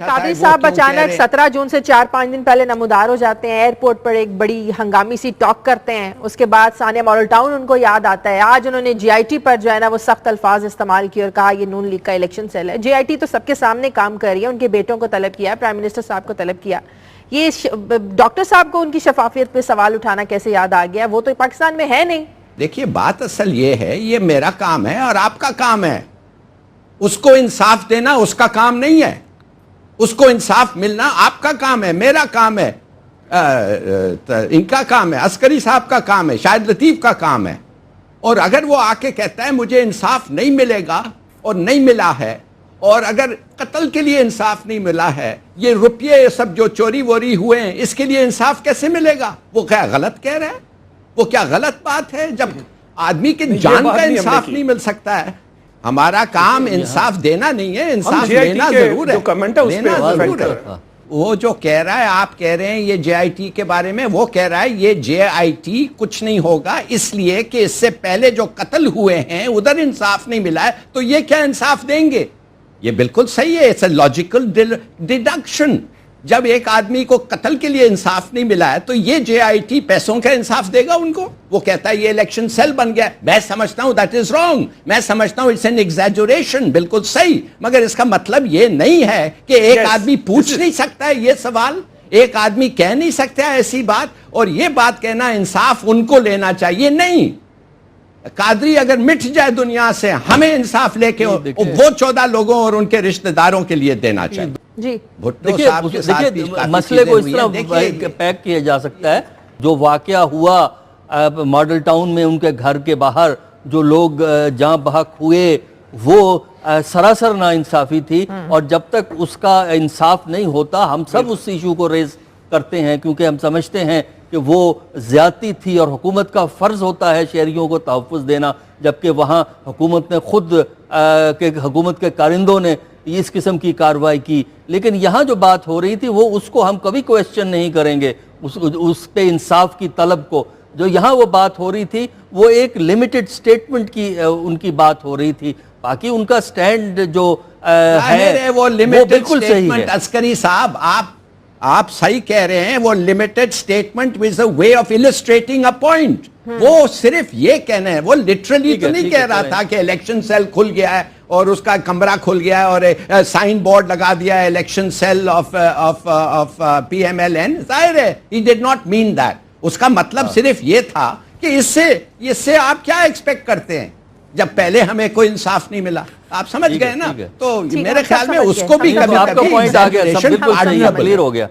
قادری صاحب اچانک 17 جون سے 4-5 دن پہلے نمودار ہو جاتے ہیں، ایئرپورٹ پر ایک بڑی ہنگامی سی ٹاک کرتے ہیں، اس کے بعد ثانیہ ماڈل ٹاؤن ان کو یاد آتا ہے. آج انہوں نے جے آئی ٹی پر جو ہے نا وہ سخت الفاظ استعمال کیے اور کہا یہ نون لیگ کا الیکشن سیل ہے. جے آئی ٹی تو سب کے سامنے کام کر رہی ہے، ان کے بیٹوں کو طلب کیا ہے، پرائم منسٹر صاحب کو طلب کیا. یہ ڈاکٹر صاحب کو ان کی شفافیت پہ سوال اٹھانا کیسے یاد آ گیا؟ وہ تو پاکستان میں ہے نہیں. دیکھیے بات اصل یہ ہے، یہ میرا کام ہے اور آپ کا کام ہے. اس کو انصاف دینا اس کا کام نہیں ہے، اس کو انصاف ملنا آپ کا کام ہے، میرا کام ہے، ان کا کام ہے، عسکری صاحب کا کام ہے، شاہد لطیف کا کام ہے. اور اگر وہ آ کے کہتا ہے مجھے انصاف نہیں ملے گا اور نہیں ملا ہے، اور اگر قتل کے لیے انصاف نہیں ملا ہے، یہ روپیے سب جو چوری ووری ہوئے ہیں اس کے لیے انصاف کیسے ملے گا؟ وہ کیا غلط کہہ رہا ہے؟ وہ کیا غلط بات ہے؟ جب آدمی کی جان کا انصاف نہیں مل سکتا ہے. ہمارا کام انصاف دینا نہیں ہے، انصاف لینا ضرور ہے. وہ جو کہہ رہا ہے، آپ کہہ رہے ہیں یہ جے آئی ٹی کے بارے میں، وہ کہہ رہا ہے یہ جے آئی ٹی کچھ نہیں ہوگا اس لیے کہ اس سے پہلے جو قتل ہوئے ہیں ادھر انصاف نہیں ملا ہے، تو یہ کیا انصاف دیں گے؟ یہ بالکل صحیح ہے، اٹس اے لاجیکل ڈیڈکشن. جب ایک آدمی کو قتل کے لیے انصاف نہیں ملا ہے تو یہ جے آئی ٹی پیسوں کا انصاف دے گا ان کو؟ وہ کہتا ہے یہ الیکشن سیل بن گیا. میں سمجھتا ہوں دیٹ از رانگ، میں سمجھتا ہوں اٹس این ایگزیجریشن، بالکل صحیح. مگر اس کا مطلب یہ نہیں ہے کہ ایک آدمی پوچھ نہیں سکتا ہے یہ سوال، ایک آدمی کہہ نہیں سکتا ہے ایسی بات، اور یہ بات کہنا انصاف ان کو لینا چاہیے. نہیں، قادری اگر مٹ جائے دنیا سے، ہمیں انصاف لے کے وہ 14 لوگوں اور ان کے رشتہ داروں کے لیے دینا چاہیے. جی دیکھیے مسئلے کو اس طرح پیک کیا جا سکتا ہے. جو واقعہ ہوا ماڈل ٹاؤن میں ان کے گھر کے باہر جو لوگ جاں بحق ہوئے، وہ سراسر ناانصافی تھی، اور جب تک اس کا انصاف نہیں ہوتا ہم سب اس ایشو کو ریز کرتے ہیں، کیونکہ ہم سمجھتے ہیں کہ وہ زیادتی تھی اور حکومت کا فرض ہوتا ہے شہریوں کو تحفظ دینا، جبکہ وہاں حکومت نے خود حکومت کے کارندوں نے اس قسم کی کارروائی کی. لیکن یہاں جو بات ہو رہی تھی وہ اس کو ہم کبھی کویسچن نہیں کریں گے، اس پہ انصاف کی طلب کو. جو یہاں وہ بات ہو رہی تھی وہ ایک لمیٹڈ سٹیٹمنٹ کی ان کی بات ہو رہی تھی. باقی ان کا سٹینڈ جو ہے وہ بالکل صحیح ہے. عسکری صاحب آپ صحیح کہہ رہے ہیں، وہ limited statement with a way of illustrating a point. وہ صرف یہ کہنا ہے، وہ لٹرلی تو نہیں کہہ رہا تھا کہ الیکشن سیل کھل گیا ہے اور اس کا کمرہ کھل گیا ہے اور سائن بورڈ لگا دیا ہے election cell of P M L N. ظاہر ہے he did not mean that. اس کا مطلب صرف یہ تھا کہ اس سے آپ کیا ایکسپیکٹ کرتے ہیں جب پہلے ہمیں کوئی انصاف نہیں ملا؟ آپ سمجھ گئے نا؟ تو میرے خیال میں اس کو بھی کبھی آپ کا پوائنٹ آ گیا، سب بالکل صحیح ہے، کلیئر ہو گیا.